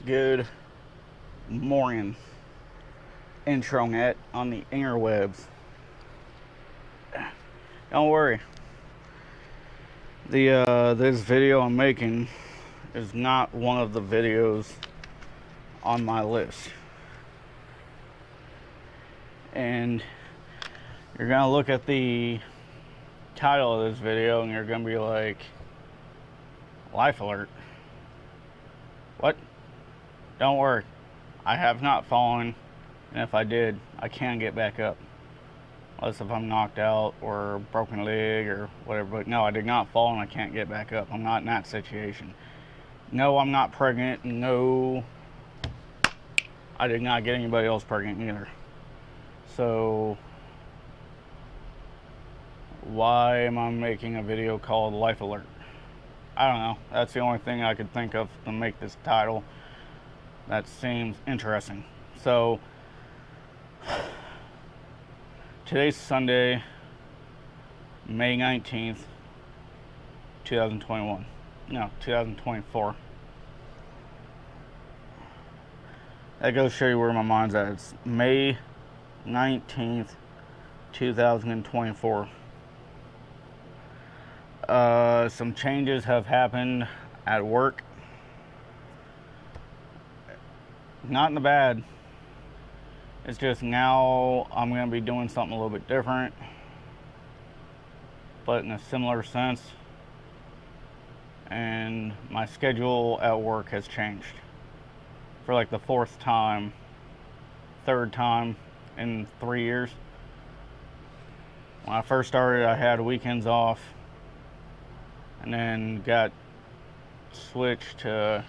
Good morning, intranet on the interwebs. Don't worry. This video I'm making is not one of the videos on my list. And you're gonna look at the title of this video and you're gonna be like, life alert. What? Don't worry. I have not fallen, and if I did, I can get back up. Unless if I'm knocked out or broken leg or whatever. But no, I did not fall and I can't get back up. I'm not in that situation. No, I'm not pregnant. No, I did not get anybody else pregnant either. So why am I making a video called Life Alert? I don't know. That's the only thing I could think of to make this title. That seems interesting. So today's Sunday, May 19th, 2021. No, 2024. That goes to show you where my mind's at. It's May 19th, 2024. Some changes have happened at work. Not in the bad. It's just now I'm going to be doing something a little bit different, but in a similar sense. And my schedule at work has changed for like the third time in 3 years. When I first started, I had weekends off, and then got switched to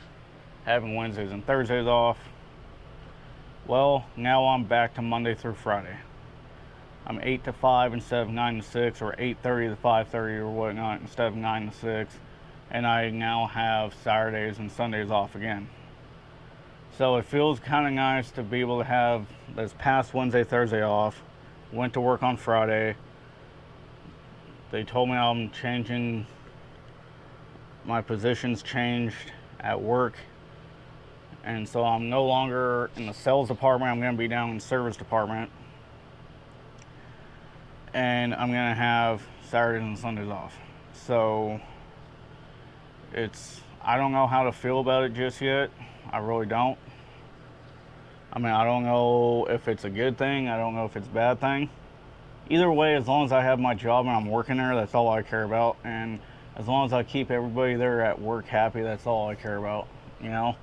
having Wednesdays and Thursdays off. Well, now I'm back to Monday through Friday. I'm 8 to 5 instead of 9 to 6, or 8:30 to 5:30 or whatnot instead of 9 to 6. And I now have Saturdays and Sundays off again. So it feels kind of nice to be able to have this past Wednesday, Thursday off. Went to work on Friday. They told me I'm changing, my position's changed at work. And so I'm no longer in the sales department. I'm going to be down in the service department. And I'm going to have Saturdays and Sundays off. So I don't know how to feel about it just yet. I really don't. I mean, I don't know if it's a good thing. I don't know if it's a bad thing. Either way, as long as I have my job and I'm working there, that's all I care about. And as long as I keep everybody there at work happy, that's all I care about, you know?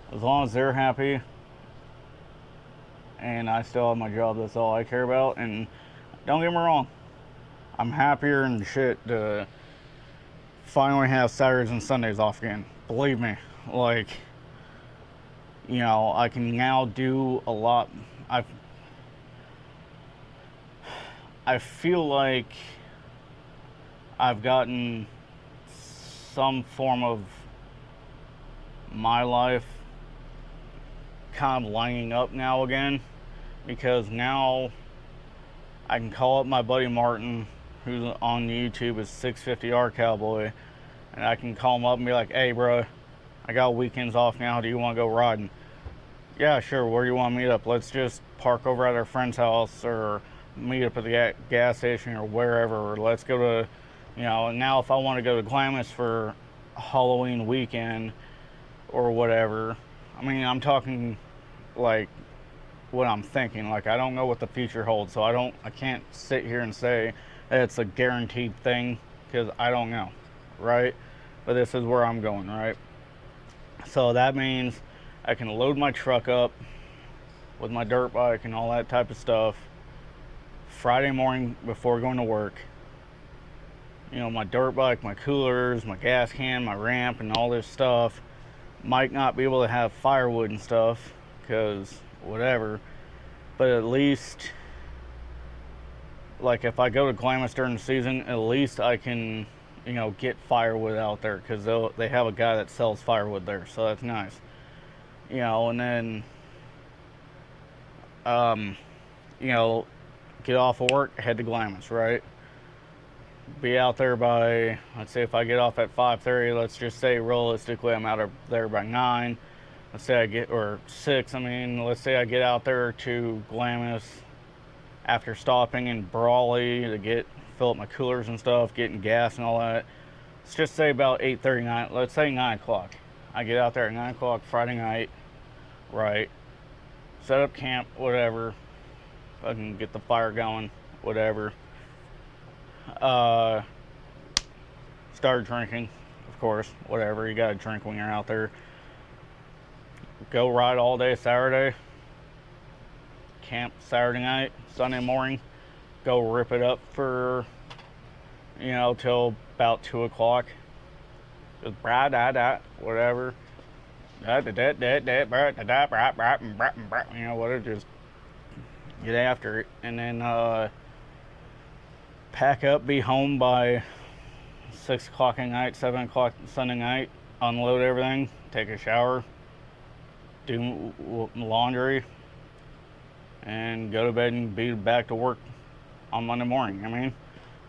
As long as they're happy and I still have my job, that's all I care about. And don't get me wrong, I'm happier and shit to finally have Saturdays and Sundays off again. Believe me, like, you know, I can now do a lot. I feel like I've gotten some form of my life kind of lining up now again, because now I can call up my buddy Martin, who's on YouTube as 650R Cowboy, and I can call him up and be like, hey bro, I got weekends off now, do you want to go riding? Yeah, sure, where do you want to meet up? Let's just park over at our friend's house, or meet up at the gas station, or wherever, or let's go to, you know. And now if I want to go to Glamis for Halloween weekend or whatever, I mean, I'm talking like what I'm thinking. Like, I don't know what the future holds, so I can't sit here and say that it's a guaranteed thing, because I don't know, right? But this is where I'm going, right? So that means I can load my truck up with my dirt bike and all that type of stuff Friday morning before going to work. You know, my dirt bike, my coolers, my gas can, my ramp, and all this stuff. Might not be able to have firewood and stuff, because whatever, but at least, like, if I go to Glamis during the season, at least I can, you know, get firewood out there, because they have a guy that sells firewood there, so that's nice, you know. And then you know, get off of work, head to Glamis, right? Be out there by, let's say if I get off at 5:30, let's just say realistically I'm out of there by 9. let's say I get, or 6, I mean, let's say I get out there to Glamis after stopping in Brawley to fill up my coolers and stuff, getting gas and all that. Let's just say about 8:39, let's say 9 o'clock. I get out there at 9 o'clock Friday night, right? Set up camp, whatever. I can get the fire going, whatever. Start drinking, of course, whatever. You gotta drink when you're out there. Go ride all day Saturday. Camp Saturday night, Sunday morning. Go rip it up for, till about 2 o'clock. Just whatever. Whatever, just get after it. And then pack up, be home by 6 o'clock at night, 7 o'clock Sunday night, unload everything, take a shower, do laundry, and go to bed and be back to work on Monday morning. I mean,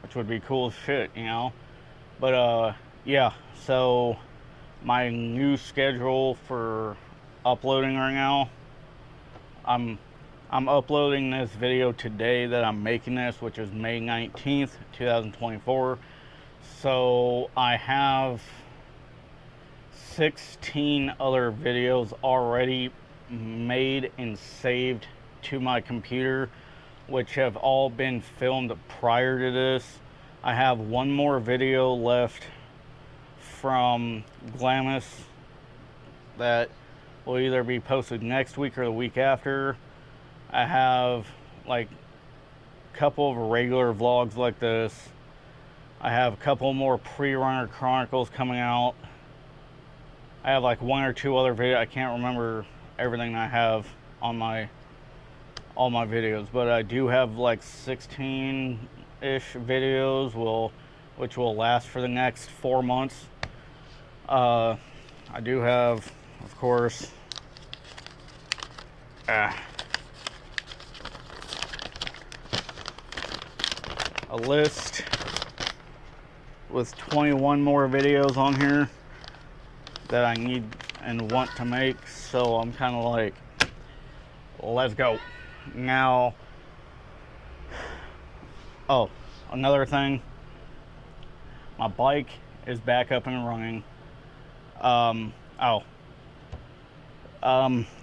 which would be cool as shit, But yeah, so my new schedule for uploading right now, I'm uploading this video today that I'm making this, which is May 19th, 2024. So I have 16 other videos already made and saved to my computer, which have all been filmed prior to this. I have one more video left from Glamis that will either be posted next week or the week after. I have like a couple of regular vlogs like this. I have a couple more pre-runner chronicles coming out. I have like 1 or 2 other videos. I can't remember everything I have on all my videos, but I do have like 16-ish videos which will last for the next 4 months. I do have, of course, a list with 21 more videos on here that I need and want to make, so I'm kind of like, let's go. Now, oh, another thing, my bike is back up and running.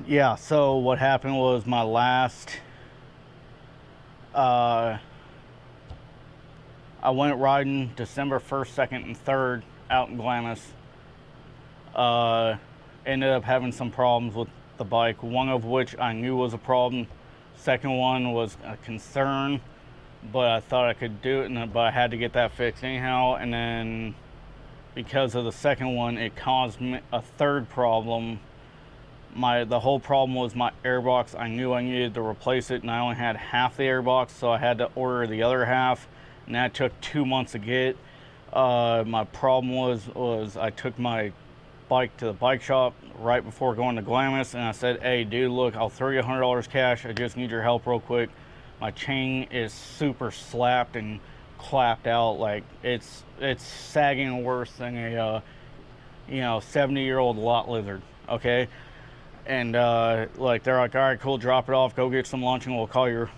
Yeah, so what happened was my last, I went riding December 1st, 2nd, and 3rd out in Glamis. Ended up having some problems with the bike, one of which I knew was a problem. Second one was a concern, but I thought I could do it, but I had to get that fixed anyhow. And then because of the second one, it caused me a third problem. The whole problem was my airbox. I knew I needed to replace it, and I only had half the airbox, so I had to order the other half, and that took 2 months to get. My problem was I took my bike to the bike shop right before going to Glamis, and I said, hey dude, look, I'll throw you $100 cash, I just need your help real quick. My chain is super slapped and clapped out, like it's sagging worse than a 70-year-old lot lizard, okay? And like they're like, all right, cool, drop it off, go get some lunch, and we'll call you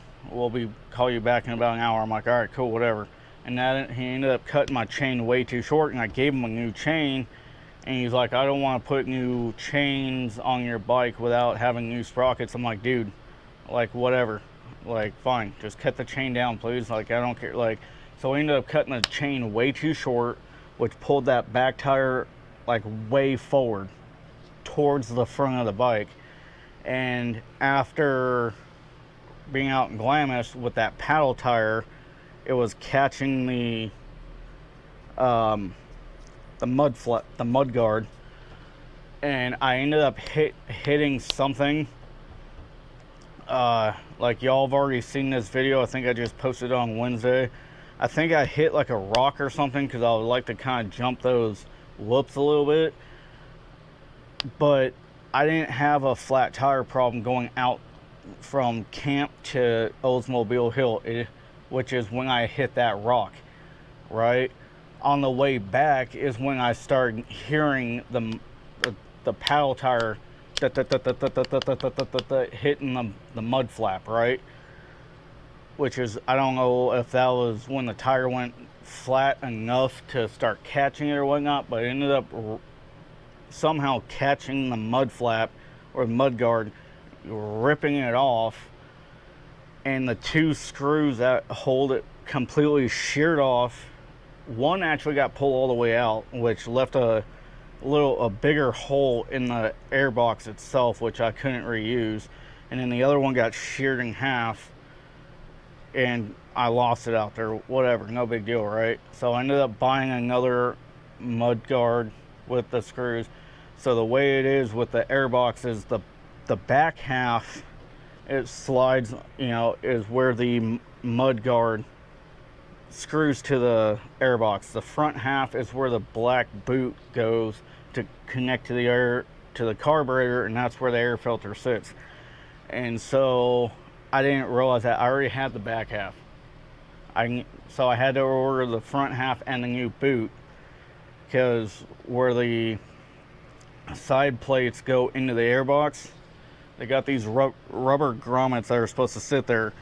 back in about an hour. I'm like, all right, cool, whatever. And that he ended up cutting my chain way too short, and I gave him a new chain. And he's like, I don't want to put new chains on your bike without having new sprockets. I'm like, dude, like, whatever. Like, fine, just cut the chain down, please. Like, I don't care. Like, so I ended up cutting the chain way too short, which pulled that back tire, like, way forward towards the front of the bike. And after being out in Glamis with that paddle tire, it was catching the mud guard, and I ended up hitting something. Like y'all have already seen this video. I think I just posted it on Wednesday. I think I hit like a rock or something, because I would like to kind of jump those whoops a little bit, but I didn't have a flat tire problem going out from camp to Oldsmobile Hill, which is when I hit that rock, right? On the way back is when I started hearing the paddle tire hitting the mud flap, right? Which is, I don't know if that was when the tire went flat enough to start catching it or whatnot, but it ended up somehow catching the mud flap or the mud guard, ripping it off, and the two screws that hold it completely sheared off. One actually got pulled all the way out, which left a bigger hole in the airbox itself, which I couldn't reuse, and then the other one got sheared in half, and I lost it out there. Whatever, no big deal, right? So I ended up buying another mud guard with the screws. So the way it is with the airbox is the back half, it slides, you know, is where the mud guard screws to the airbox. The front half is where the black boot goes to connect to the carburetor, and that's where the air filter sits. And so I didn't realize that I already had the back half. So I had to order the front half and the new boot, because where the side plates go into the airbox, they got these rubber grommets that are supposed to sit there.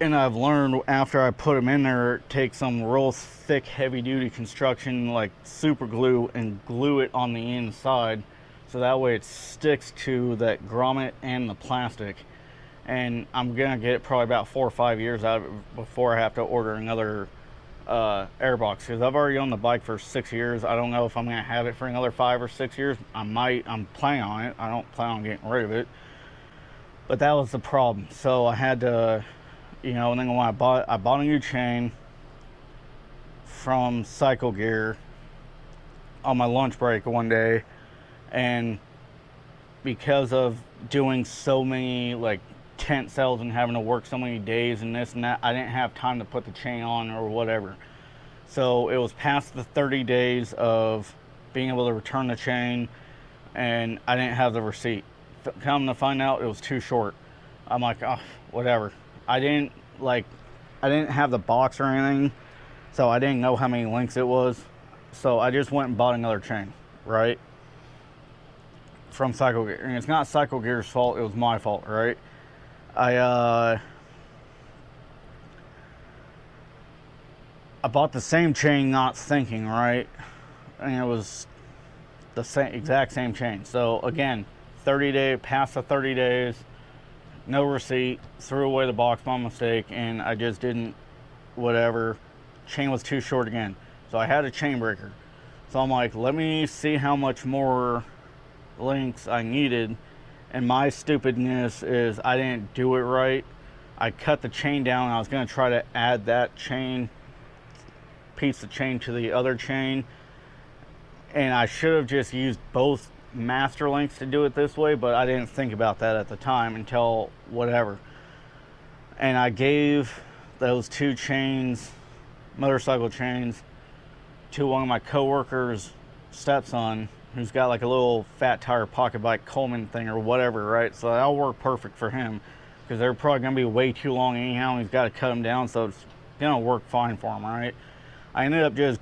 And I've learned after I put them in there, take some real thick, heavy-duty construction like super glue and glue it on the inside, so that way it sticks to that grommet and the plastic. And I'm gonna get probably about 4 or 5 years out of it before I have to order another airbox, because I've already owned the bike for 6 years. I don't know if I'm gonna have it for another 5 or 6 years. I might. I'm planning on it. I don't plan on getting rid of it. But that was the problem. So I had to, you know, and then when I bought a new chain from Cycle Gear on my lunch break one day, and because of doing so many like tent sales and having to work so many days and this and that, I didn't have time to put the chain on or whatever. So it was past the 30 days of being able to return the chain, and I didn't have the receipt. Come to find out, it was too short. I'm like, oh, whatever. I didn't have the box or anything, so I didn't know how many links it was. So I just went and bought another chain, right? From Cycle Gear. And it's not Cycle Gear's fault, it was my fault, right? I bought the same chain not thinking, right? And it was the exact same chain. So again, past the 30 days, no receipt, threw away the box by mistake, and I just didn't, whatever. Chain was too short again. So I had a chain breaker. So I'm like, let me see how much more links I needed. And my stupidness is I didn't do it right. I cut the chain down. I was going to try to add that piece of chain to the other chain. And I should have just used both master links to do it this way, but I didn't think about that at the time until whatever. And I gave those two chains, motorcycle chains, to one of my coworkers' stepson, who's got like a little fat tire pocket bike Coleman thing or whatever, right? So that'll work perfect for him, because they're probably gonna be way too long anyhow, and he's got to cut them down, so it's gonna work fine for him, right? I ended up just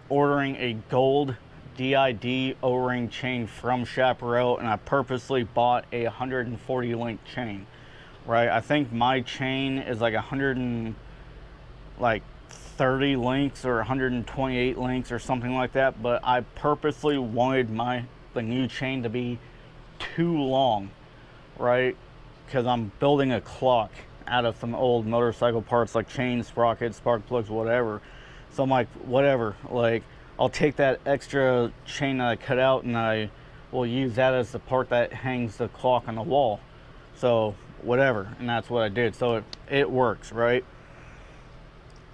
ordering a gold DID O-ring chain from Chaparral, and I purposely bought a 140 link chain, right? I think my chain is like 130 links or 128 links or something like that, but I purposely wanted the new chain to be too long, right? Because I'm building a clock out of some old motorcycle parts like chains, sprockets, spark plugs, whatever. So I'm like, whatever, like, I'll take that extra chain that I cut out and I will use that as the part that hangs the clock on the wall. So whatever, and that's what I did. So it works, right?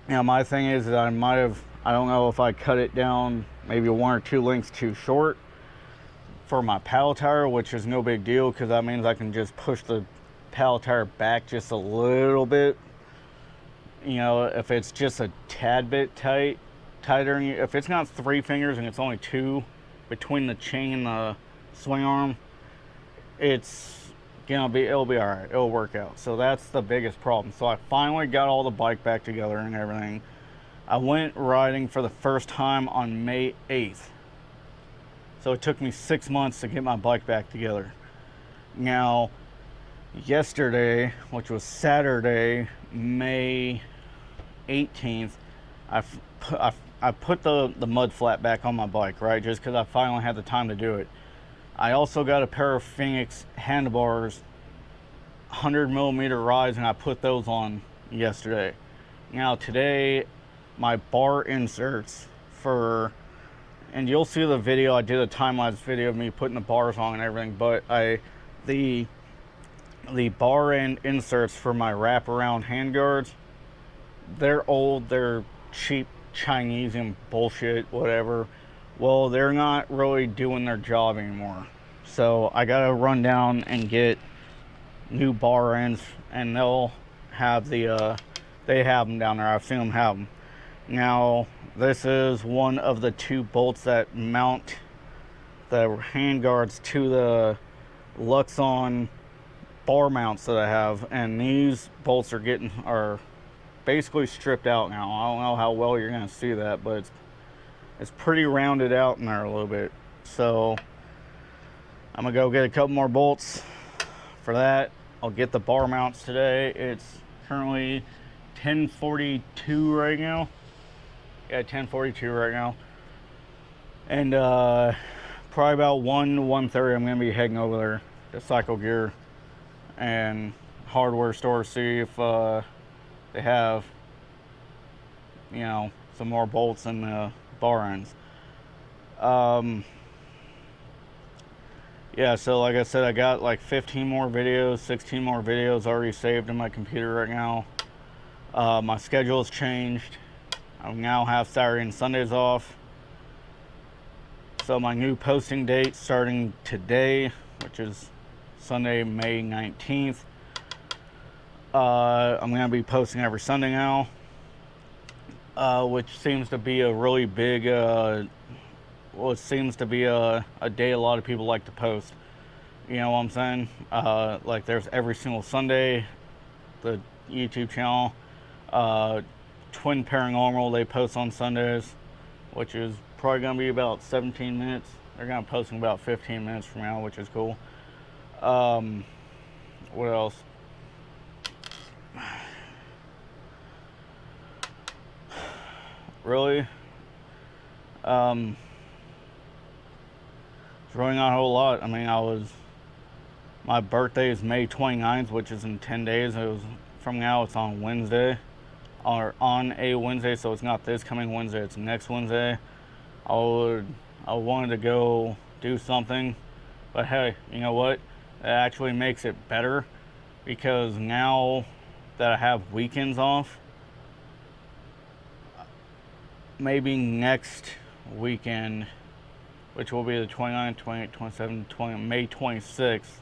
You know, my thing is that I don't know if I cut it down maybe 1 or 2 links too short for my paddle tire, which is no big deal, because that means I can just push the paddle tire back just a little bit. You know, if it's just a tad bit tighter, if it's not 3 fingers and it's only 2 between the chain and the swing arm, it'll be all right, it'll work out. So that's the biggest problem. So I finally got all the bike back together and everything. I went riding for the first time on May 8th. So it took me 6 months to get my bike back together. Now, yesterday, which was Saturday, May 18th, I put the mud flat back on my bike, right? Just because I finally had the time to do it. I also got a pair of Phoenix handlebars, 100mm rise, and I put those on yesterday. Now today, my bar inserts and you'll see the video, I did a time-lapse video of me putting the bars on and everything, but the bar end inserts for my wraparound handguards, they're old, they're cheap Chinese and bullshit, whatever. Well, they're not really doing their job anymore. So I gotta run down and get new bar ends, and they have them down there. I've seen them have them. Now, this is one of the two bolts that mount the handguards to the Luxon bar mounts that I have, and these bolts are basically stripped out now. I don't know how well you're gonna see that, but it's pretty rounded out in there a little bit. So I'm gonna go get a couple more bolts for that. I'll get the bar mounts today. It's currently 10:42 right now. Yeah, 10:42 right now. And probably about 1:30 I'm gonna be heading over there to Cycle Gear and hardware store, see if they have, you know, some more bolts and bar ends. Yeah, so like I said, I got like 15 more videos, 16 more videos already saved in my computer right now. My schedule has changed. I now have Saturday and Sundays off. So my new posting date starting today, which is Sunday, May 19th. I'm going to be posting every Sunday now, which seems to be a really big, it seems to be a day a lot of people like to post. You know what I'm saying? Like there's every single Sunday, the YouTube channel, Twin Paranormal, they post on Sundays, which is probably going to be about 17 minutes. They're going to post in about 15 minutes from now, which is cool. What else? Really? It's really not a whole lot. I mean, my birthday is May 29th, which is in 10 days. From now, it's on Wednesday, or on a Wednesday, so it's not this coming Wednesday, it's next Wednesday. I wanted to go do something, but hey, you know what? That actually makes it better, because now that I have weekends off, maybe next weekend, which will be the 29th, 28th, 27th, 20, May 26th,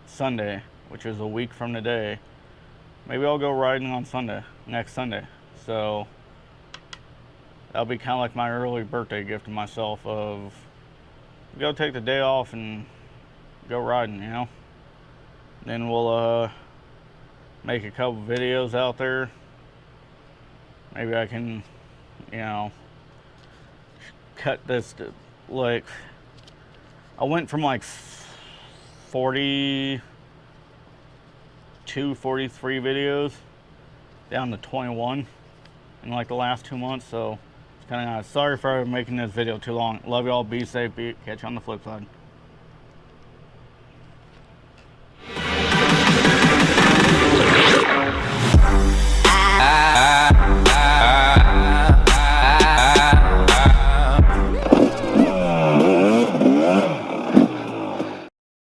Sunday, which is a week from today, maybe I'll go riding on Sunday, next Sunday. So that'll be kind of like my early birthday gift to myself, of go take the day off and go riding, you know. Then we'll make a couple videos out there. Maybe I can, you know, cut this to, like, I went from like 42, 43 videos down to 21 in like the last 2 months, so it's kind of nice. Sorry for making this video too long. Love y'all, be safe, catch you on the flip side.